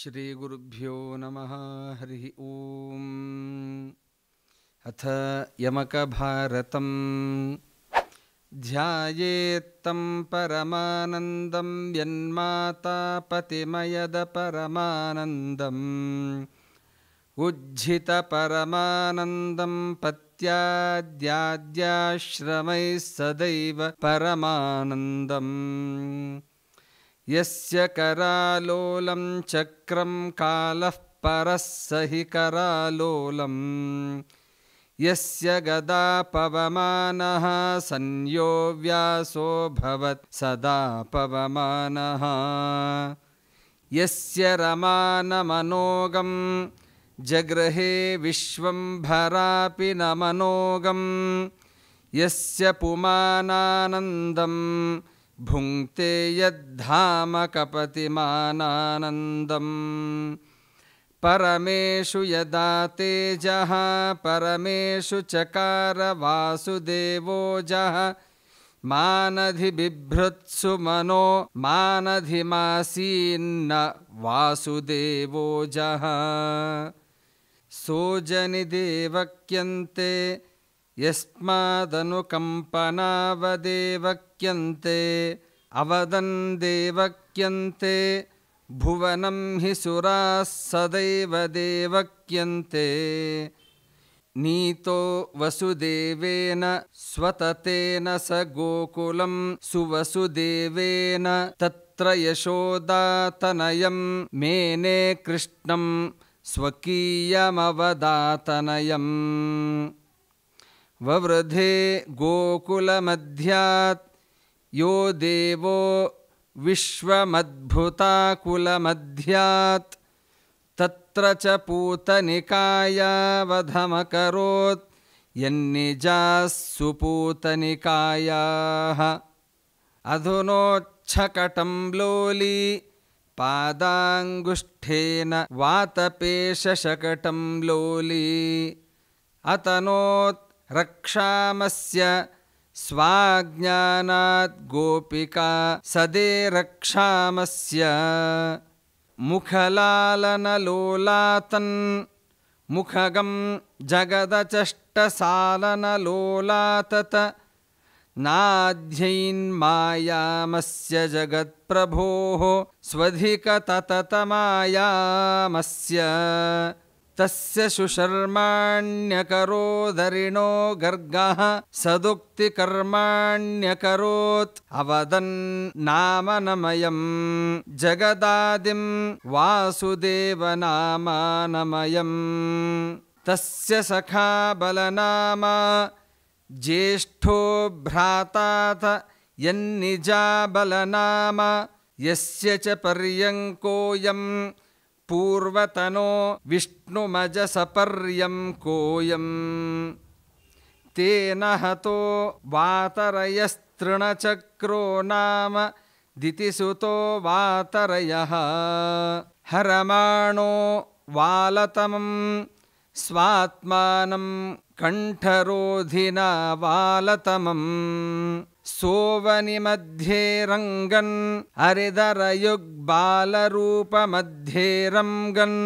श्रीगुरुभ्यो नमः। हरिः ॐ। अथ यमकभारतं ध्यायेत्तं परमानन्दं यन्मातापतिमयदपरमानन्दम् उज्झितपरमानन्दं पत्याद्याद्याश्रमैः सदैव परमानन्दम् यस्य करालोलं चक्रं कालः परः स हि करालोलम् यस्य गदा पवमानः संयो व्यासो भवत् सदा पवमानः यस्य रमानमनोगं जगृहे विश्वम्भरापि न मनोगं यस्य पुमानानन्दं भुङ्क्ते यद्धाम कपतिमानानन्दम् परमेषु यदा तेजः परमेषु चकार वासुदेवोजः मानधिबिभृत्सु मनो मानधिमासीन्न वासुदेवोजः सोजनिदेवक्यन्ते यस्मादनुकम्पनावदेवक्यन्ते अवदन् देवक्यन्ते भुवनं हि सुराः सदैव देवक्यन्ते नीतो वसुदेवेन स्वततेन स गोकुलं सुवसुदेवेन तत्र यशोदातनयं मेने कृष्णं स्वकीयमवदातनयम् ववृधे गोकुलमध्यात् यो देवो विश्वमद्भुताकुलमध्यात् तत्र च पूतनिकायावधमकरोत् यन्निजाः सुपूतनिकायाः अधुनोच्छकटं लोली पादाङ्गुष्ठेन वातपेशशकटं लोली अतनोत् रक्षामस्य स्वाज्ञानात् गोपिका सदे रक्षामस्य मुखलालनलोलातन् मुखगं जगदचष्टसालनलोलातत नाध्यैन्मायामस्य जगत्प्रभोः स्वधिकततमायामस्य तस्य शुशर्माण्यकरोदरिणो गर्गः सदुक्तिकर्माण्यकरोत् अवदन्नामनमयं जगदादिं वासुदेवनामानमयम् तस्य सखा बलनामा ज्येष्ठो भ्रातात यन्निजा बलनामा यस्य च पर्यङ्कोऽयं पूर्वतनो विष्णुमजसपर्यङ्कोऽयम् तेन हतो वातरयस्तृणचक्रो नाम दितिसुतो वातरयः हरमाणो वालतमं स्वात्मानं कण्ठरोधिना वालतमम् सोवनिमध्ये रङ्गन् हरिधरयुग्बालरूपमध्ये रङ्गन्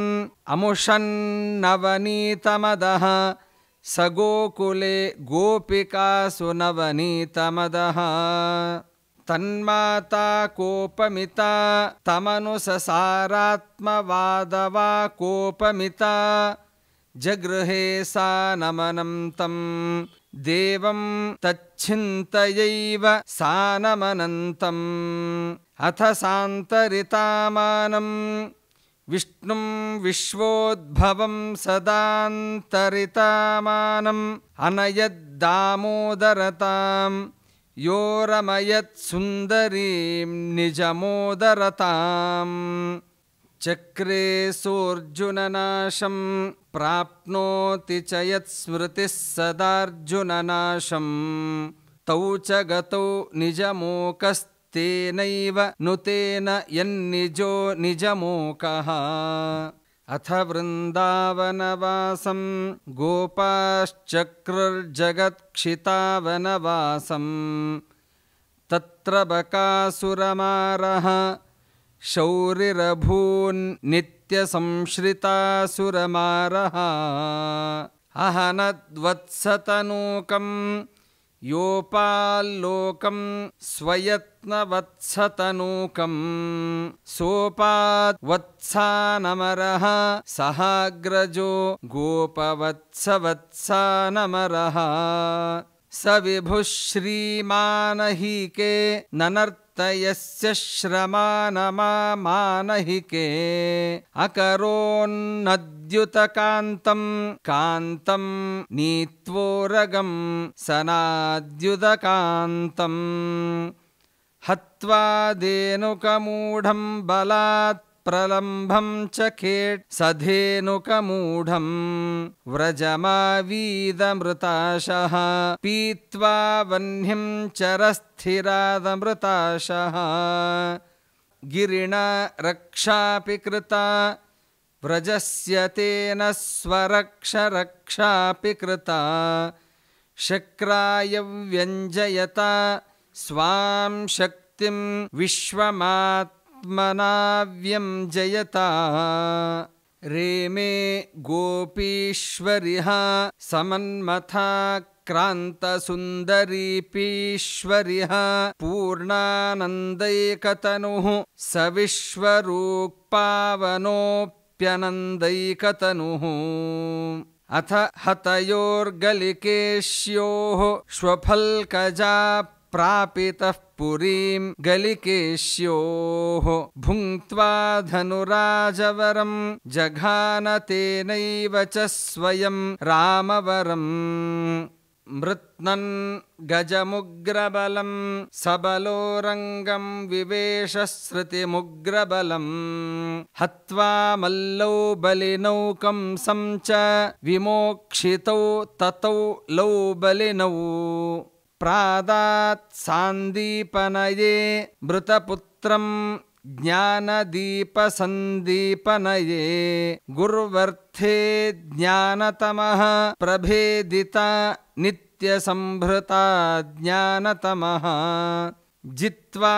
अमुषन्नवनीतमदः स गोकुले गोपिकासु नवनीतमदः तन्माता कोपमिता तमनुससारात्मवादवा कोपमिता जगृहे सा नमनं तं देवं तच्छिन्तयैव सानमनन्तम् अथ सान्तरितामानं विष्णुं विश्वोद्भवं सदान्तरितामानम् अनयद्दामोदरतां यो रमयत् सुन्दरीं निजमोदरताम् चक्रे सोऽर्जुननाशं प्राप्नोति च यत्स्मृतिः सदार्जुननाशं तौ च गतौ निजमोकस्तेनैव नुतेन यन्निजो निजमोकः अथ वृन्दावनवासं गोपाश्चक्रुर्जगत्क्षितावनवासं तत्र बकासुरमारः शौरिरभून् दैत्यसंश्रितासुरमारः अहनद्वत्सतनूकं योपाल्लोकं स्वयत्नवत्सतनूकं सोपाद्वत्सानमरः सहाग्रजो गोपवत्सवत्सानमरः स विभुः श्रीमानहिके ननर्तयस्य श्रमानमामानहिके अकरोन्नद्युतकान्तं कान्तं नीत्वोरगं सनाद्युतकान्तं हत्वा धेनुकमूढं बलात् प्रलम्भं चखेट् सधेनुकमूढं व्रजमावीदमृताशः पीत्वा वह्निं चरस्थिरादमृताशः गिरिणा रक्षापि कृता व्रजस्य तेन स्वरक्षरक्षापि कृता शक्राय व्यञ्जयता स्वां शक्तिं विश्वमात्मनाव्यञ्जयता रेमे गोपीश्वरिः समन्मथा क्रान्तसुन्दरीपीश्वरिः पूर्णानन्दैकतनुः सविश्वरूक्पावनोऽप्यनन्दैकतनुः अथ हतयोर्गलिकेश्योः श्वफल्कजा प्रापितः पुरीं गलिकेश्योः भुङ्क्त्वा धनुराजवरं जघान तेनैव च स्वयं रामवरम् मृत्नन् गजमुग्रबलं सबलोरङ्गं विवेशश्रुतिमुग्रबलं हत्वा मल्लौ बलिनौकं च विमोक्षितौ ततौ लौ बलिनौ प्रादात् सान्दीपनये मृतपुत्रं ज्ञानदीपसन्दीपनये गुर्वर्थे ज्ञानतमः प्रभेदिता नित्यसंभृता ज्ञानतमः जित्वा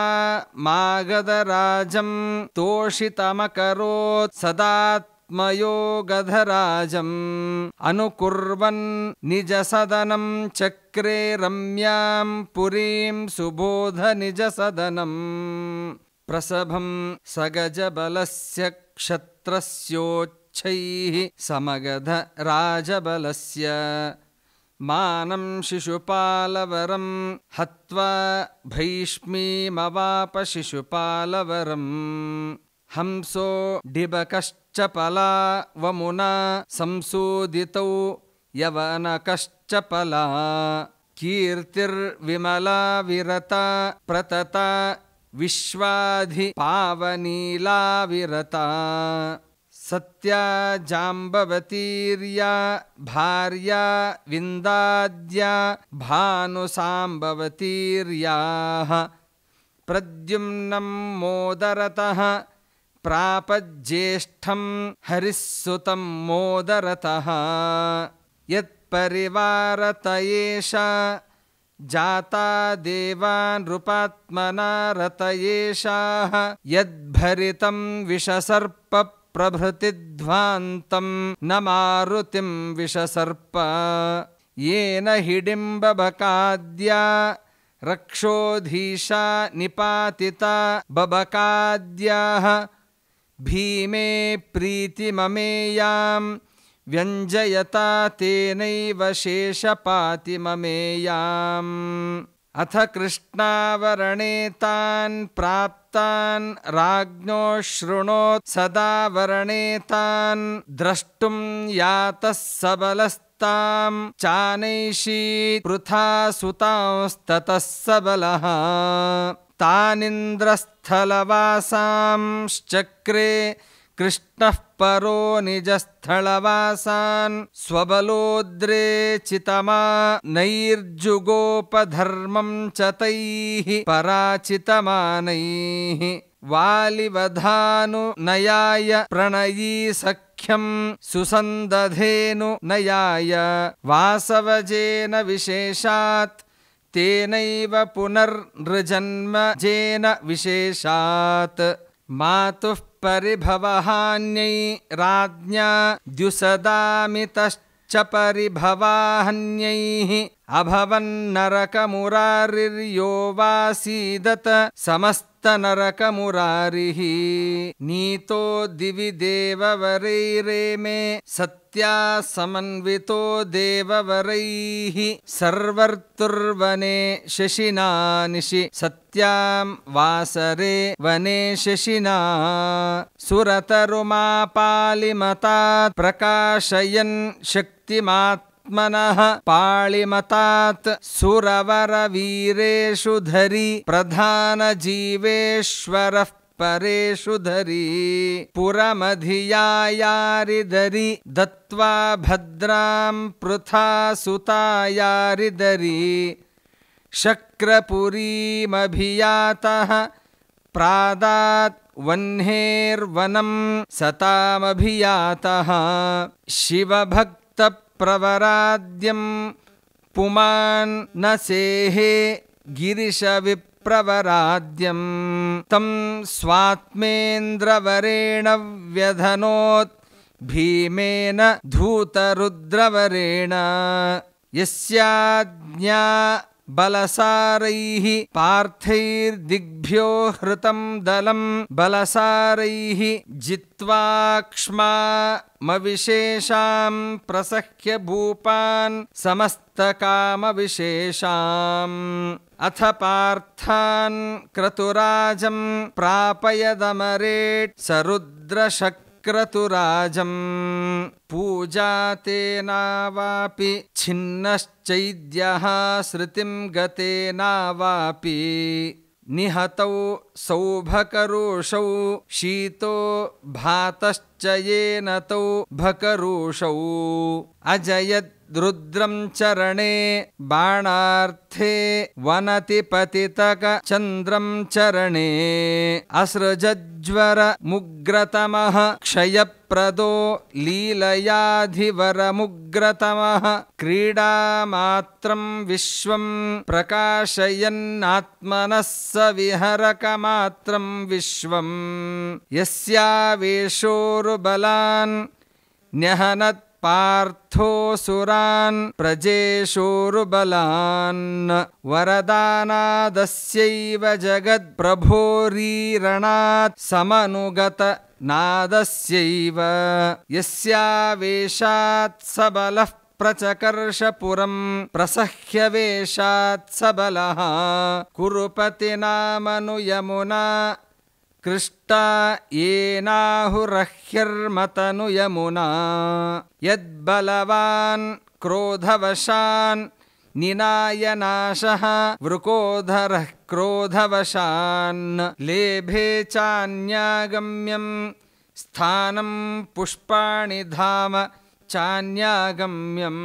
मागधराजं तोषितमकरोत् सदात्मयोगधराजम् अनुकुर्वन् निजसदनं चक्रे रम्यां पुरीं सुबोध निजसदनम् प्रसभं सगजबलस्य क्षत्रस्योच्छैः समगध राजबलस्य मानं शिशुपालवरं हत्वा भैष्मीमवाप शिशुपालवरम् हंसो डिबकश्च पलावमुना संसूदितौ यवनकश्च पला कीर्तिर्विमला विरता प्रतता विश्वाधिपावनीला विरता सत्या जाम्बवतीर्या भार्या विन्दाद्या भानुसाम्बवतीर्याः प्रद्युम्नं मोदरतः प्रापज्येष्ठं हरिस्सुतं मोदरतः यत्परिवारत एषा जाता देवानृपात्मना रत एषाः यद्भरितं विषसर्पप्रभृतिध्वान्तं न मारुतिं विषसर्प येन हिडिम्बबकाद्या रक्षोधीशा निपातिता बबकाद्याः भीमे प्रीतिममेयां व्यञ्जयता तेनैव शेषपातिममेयाम् अथ कृष्णावरणे तान् प्राप्तान् राज्ञो शृणोत् सदा वरणे तान् द्रष्टुं यातः सबलस्तां चानैषीत् पृथा सुतांस्ततः सबलः तानिन्द्रस्थलवासांश्चक्रे कृष्णः परो निजस्थलवासान् स्वबलोद्रे चितमा नैर्जुगोपधर्मं च तैः पराचितमानैः वालिवधानुनयाय प्रणयी सख्यं सुसन्दधेनुनयाय वासवजेन विशेषात् तेनैव पुनर्नृजन्मजेन विशेषात् मातुः परिभवहान्यै राज्ञा द्युसदामितश्च परिभवाहन्यैः अभवन्नरकमुरारिर्यो वासीदत समस्तनरकमुरारिः नीतो दिवि देववरैरेमे सत्या समन्वितो देववरैः सर्वर्तुर्वने शशिना निशि सत्यां वासरे वने शशिना सुरतरुमापालिमतात् प्रकाशयन् शक्तिमात्मनः पालिमतात् सुरवरवीरेषु धरि प्रधानजीवेश्वरः परेषु धरि पुरमधियायारिधरि दत्त्वा भद्रां पृथा सुतायारिधरि शक्रपुरीमभियातः प्रादात् वह्नेर्वनं सतामभियातः शिवभक्तप्रवराद्यं पुमान् न सेहे गिरिशविप्रवराद्यं तं स्वात्मेन्द्रवरेण व्यधनोत् भीमेन धूतरुद्रवरेण यस्याज्ञा बलसारैः पार्थैर्दिग्भ्यो हृतं दलं बलसारैः जित्वाक्ष्मामविशेषां प्रसह्य भूपान् समस्तकामविशेषाम् अथ पार्थान् क्रतुराजं प्रापयदमरेट् सरुद्रशक्रतुराजं पूजातेनावापि छिन्नश्चैद्यः श्रुतिं गतेनावापि निहतौ सौभकरुषौ शीतो भातश्च येन तौ भकरुषौ अजयद्रुद्रं चरणे बाणार्थे वनतिपतितक चन्द्रं चरणे असृजज्वर मुग्रतमः क्षयप्रदो लीलयाधिवरमुग्रतमः क्रीडामात्रं विश्वं प्रकाशयन्नात्मनः स विहरकमात्रं विश्वं यस्यावेशोरुबलान् न्यहनत् पार्थोऽसुरान् प्रजेशोरुबलान् वरदानादस्यैव जगत्प्रभोरीरणात् समनुगत नादस्यैव यस्यावेशात् सबलः प्रचकर्षपुरं प्रसह्यवेशात् सबलः कुरुपतिनामनुयमुना कृष्टा येनाहुरह्यर्मतनुयमुना यद्बलवान् क्रोधवशान् निनायनाशः वृकोधरः क्रोधवशान् लेभे चान्यागम्यं स्थानं पुष्पाणि धाम चान्यागम्यं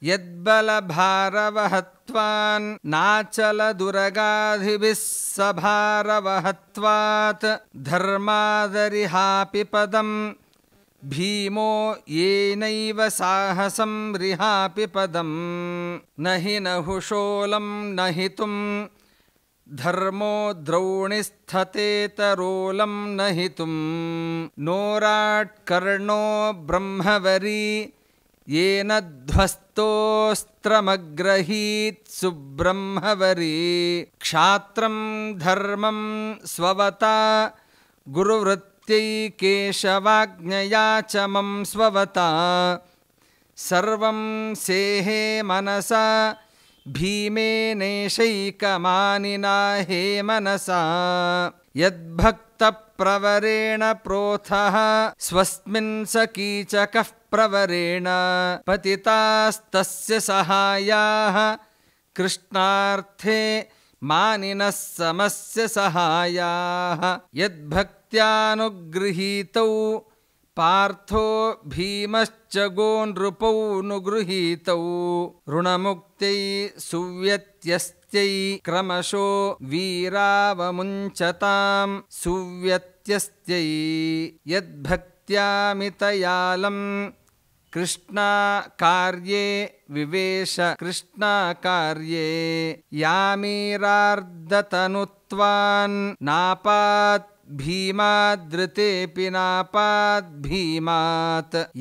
यद्बलभारवहत्वान् नाचलदुरगाधिभिः सभारवहत्वात् धर्मादरिहापि पदं भीमो येनैव साहसं रिहापि पदं न हि नहुषोलं नहितुं धर्मो द्रौणिस्थतेतरोलं नहितुं नोराट्कर्णो ब्रह्मवरी येन ध्वस्तोऽस्त्रमग्रहीत् सुब्रह्मवरी क्षात्रं धर्मं स्ववता गुरुवृत्त्यै केशवाज्ञया च मम स्ववता सर्वं सेहे मनसा भीमेनेशैकमानिना हे मनसा यद्भक्तप्रवरेण प्रोथः स्वस्मिन् स कीचकः प्रवरेण पतितास्तस्य सहायाः कृष्णार्थे मानिनः समस्य सहायाः यद्भक्त्यानुगृहीतौ पार्थो भीमश्च गोनृपौ नुगृहीतौ ऋणमुक्त्यै सुव्यत्यस्त्यै क्रमशो वीरावमुञ्चतां सुव्यत्यस्त्यै यद्भक्त्यामितयालं कृष्णाकार्ये विवेश कृष्णाकार्ये यामीरार्दतनुत्वान् नापात् भीमादृतेऽपि नापाद्भीमात्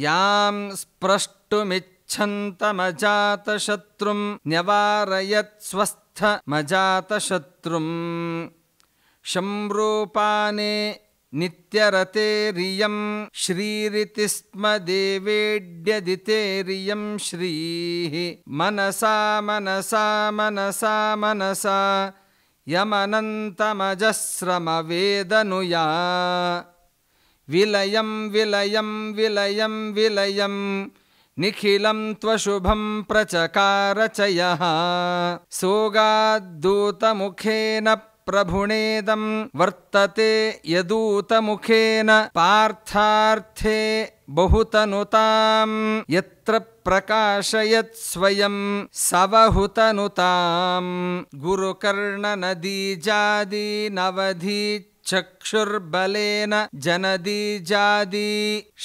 यां स्प्रष्टुमिच्छन्तमजातशत्रुं न्यवारयत् स्वस्थमजातशत्रुम् शम्रूपाने नित्यरतेरियं श्रीरिति स्म देवेड्यदितेरियं श्रीः मनसा मनसा मनसा मनसा यमनन्तमजस्रमवेदनुया विलयं विलयं विलयं विलयं निखिलं त्वशुभं प्रचकार च यः सोगाद्दूतमुखेन प्रभुणेदं वर्तते यदूतमुखेन पार्थार्थे बहुतनुतां यत्र प्रकाशयत् स्वयं सवहुतनुतां गुरुकर्णनदीजादीनवधि चक्षुर्बलेन जनदीजादी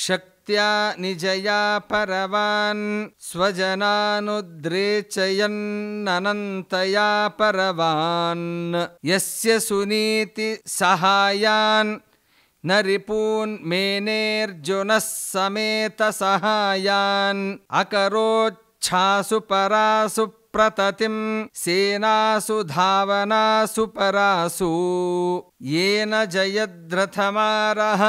शक्त्या निजया परवान् स्वजनानुद्रेचयन्ननन्तया परवान् यस्य सुनीति सहायान् न रिपून् मेनेऽर्जुनः समेत सहायान् अकरोच्छासु परासु प्रततिं सेनासु धावनासु परासु येन जयद्रथमारः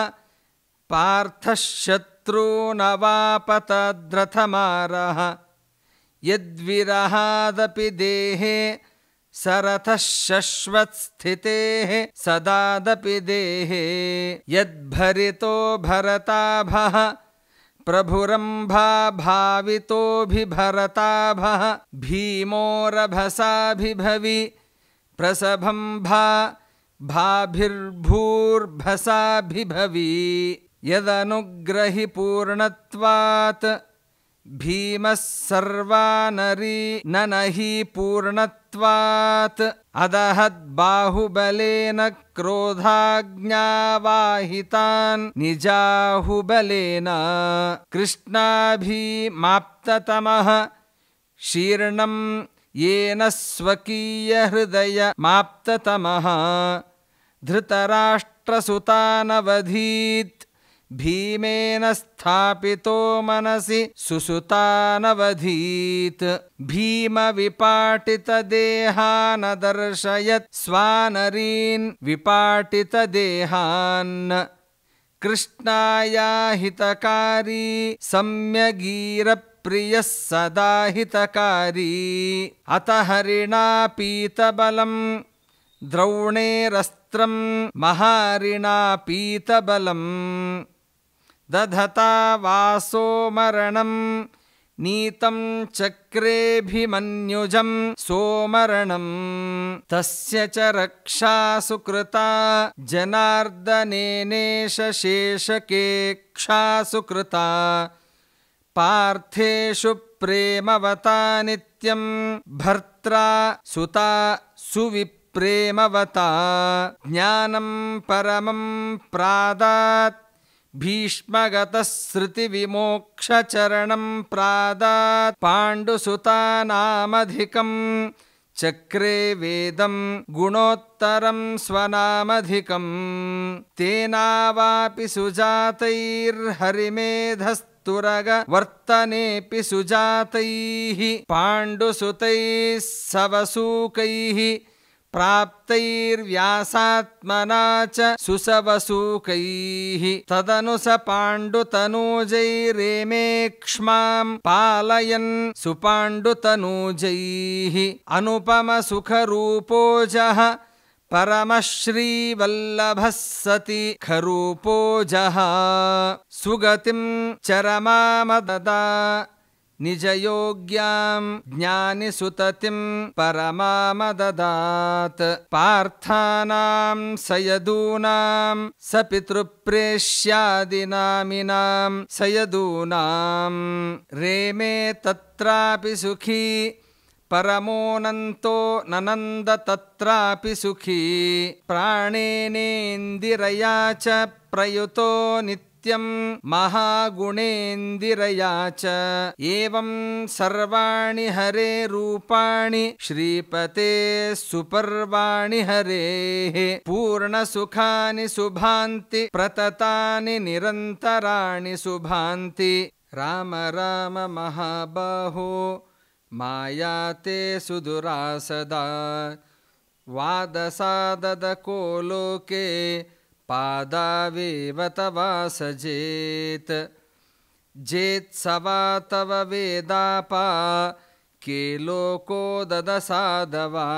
पार्थः शत्रूनवापतद्रथमारः यद्विरहादपि देहे सरथः शश्वत्स्थितेः सदादपि देहे यद्भरितो भरताभः प्रभुरम्भा भावितोऽभिभरताभः भीमोरभसाभिभवि प्रसभम्भा भाभिर्भूर्भसाभिभवि यदनुग्रहि पूर्णत्वात् भीमः सर्वानरी ननहि पूर्णत्वात् अदहद्बाहुबलेन क्रोधाज्ञावाहितान् निजाहुबलेन कृष्णाभिमाप्ततमः शीर्णं येन स्वकीयहृदयमाप्ततमः धृतराष्ट्रसुतानवधीत् भीमेन स्थापितो मनसि सुसुतानवधीत् भीमविपाटितदेहानदर्शयत् स्वानरीन् विपाटितदेहान् कृष्णाया हितकारी सम्यगीरप्रियः सदा हितकारी अत हरिणा पीतबलं द्रौणेरस्त्रं महारिणा पीतबलम् दधता वासो मरणं नीतं चक्रेऽभिमन्युजं सोमरणं तस्य च रक्षा सुकृता जनार्दनेनेश शेषकेक्षा सुकृता पार्थेषु प्रेमवता नित्यं भर्त्रा सुता सुविप्रेमवता ज्ञानं परमं प्रादात् भीष्मगतः श्रुतिविमोक्षचरणं प्रादात् पाण्डुसुतानामधिकं चक्रे वेदं गुणोत्तरं स्वनामधिकं तेनावापि सुजातैर्हरिमेधस्तुरगवर्तनेऽपि सुजातैः पाण्डुसुतैः सवसूकैः प्राप्तैर्व्यासात्मना च सुसवसूकैः तदनु स पाण्डुतनूजैरेमेक्ष्मां पालयन् सुपाण्डुतनूजैः अनुपमसुखरूपोजः परमश्रीवल्लभः सति खरूपोजः सुगतिं चरमामददा निजयोग्यां ज्ञानिसुततिं परमामददात् पार्थानां सयदूनां सपितृप्रेष्यादिनामिनां सयदूनां रेमे तत्रापि सुखी परमोऽनन्तो ननन्द तत्रापि सुखी प्राणेनेन्दिरया च प्रयुतो नित्यं नित्यं महागुणेन्दिरया च एवं सर्वाणि हरे रूपाणि श्रीपते सुपर्वाणि हरेः पूर्णसुखानि शुभान्ति प्रततानि निरन्तराणि शुभान्ति राम राम महाबाहो मायाते सुदुरासदा वादसाददको लोके पादावेव तवासजेत् जेत्सवा तव वेदापा के लोको ददसादवा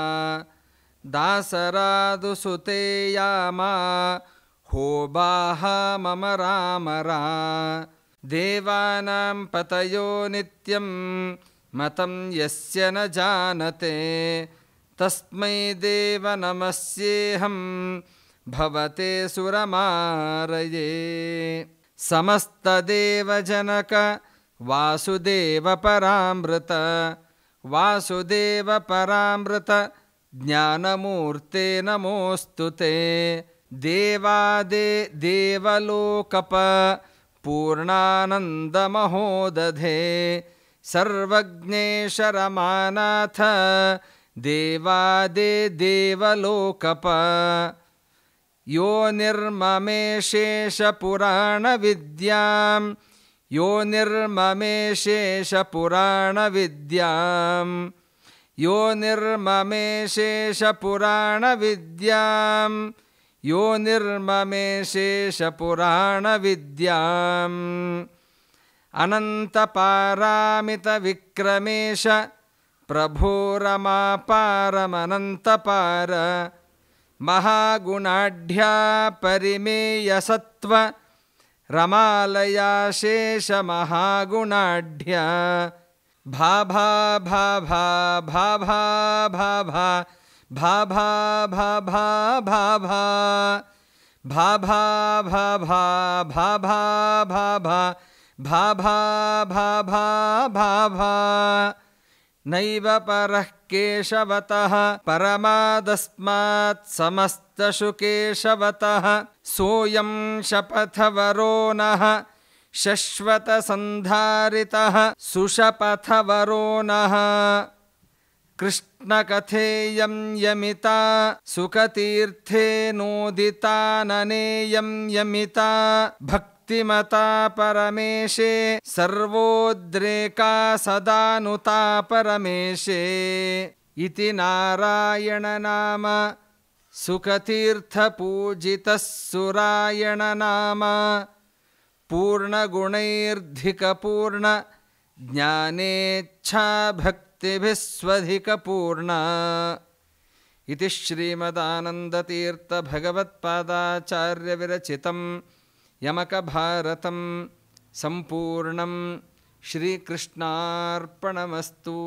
दासरादुसुते यामा होबाहा मम रामरा देवानां पतयो नित्यं मतं यस्य न जानते तस्मै देव नमस्येऽहं भवते सुरमारये समस्तदेवजनक वासुदेव परामृत वासुदेव परामृत ज्ञानमूर्ते नमोऽस्तु ते देवादे देवलोकप पूर्णानन्दमहोदधे सर्वज्ञेश रमानाथ देवादे देवलोकप यो निर्ममेशेषपुराणविद्यां यो निर्ममेशेषपुराणविद्यां यो निर्ममेशेषपुराणविद्यां यो निर्ममेशेषपुराणविद्याम् अनन्तपारामितविक्रमेश प्रभो रमापारमनन्तपार महागुणाढ्या परिमेयसत्त्व रमालयाशेषमहागुणाढ्या भाभा भाभा भाभा भाभा भाभा भाभा भाभा भाभा भाभा भाभा भाभा भाभा भाभा भाभा नैव परः केशवतः परमादस्मात् समस्तशुकेशवतः सोऽयं शपथवरो नः शश्वतसन्धारितः सुशपथवरो नः कृष्णकथेयं यमिता सुखतीर्थे नोदिताननेयं यमिता भक्तिमता परमेशे सर्वोद्रेका सदानुता परमेशे इति नारायणनाम सुखतीर्थपूजितः सुरायणनाम पूर्णगुणैर्धिकपूर्ण ज्ञानेच्छाभक्तिभिस्वधिकपूर्ण इति श्रीमदानन्दतीर्थभगवत्पादाचार्यविरचितं यमकभारतं सम्पूर्णं श्रीकृष्णार्पणमस्तु।